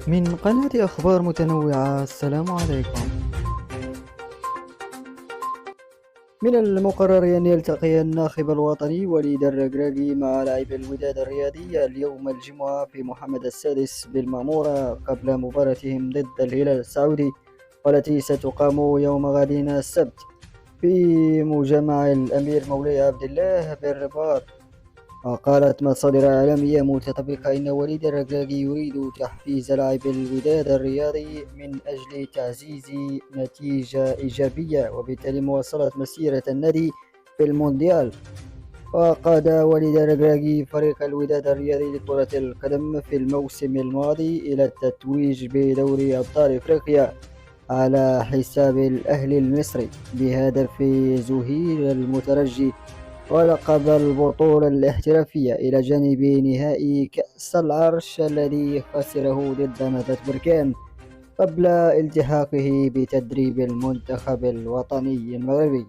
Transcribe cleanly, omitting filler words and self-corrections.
من قناة أخبار متنوعة. السلام عليكم. من المقرر أن يلتقي الناخب الوطني وليد الركراكي مع لاعب الوداد الرياضي اليوم الجمعة في محمد السادس بالمعمورة قبل مباراتهم ضد الهلال السعودي، والتي ستقام يوم غد السبت في مجمع الأمير مولاي عبد الله بالرباط. وقالت مصادر إعلامية متطبقة إن وليد الركراكي يريد تحفيز لاعب الوداد الرياضي من أجل تعزيز نتيجة إيجابية وبالتالي مواصلة مسيرة النادي في المونديال. وقاد وليد الركراكي فريق الوداد الرياضي لكرة القدم في الموسم الماضي إلى التتويج بدوري أبطال إفريقيا على حساب الأهلي المصري بهدف زهير المترجي، ولقب البطولة الاحترافية إلى جانب نهائي كأس العرش الذي خسره ضد نهضة بركان قبل التحاقه بتدريب المنتخب الوطني المغربي.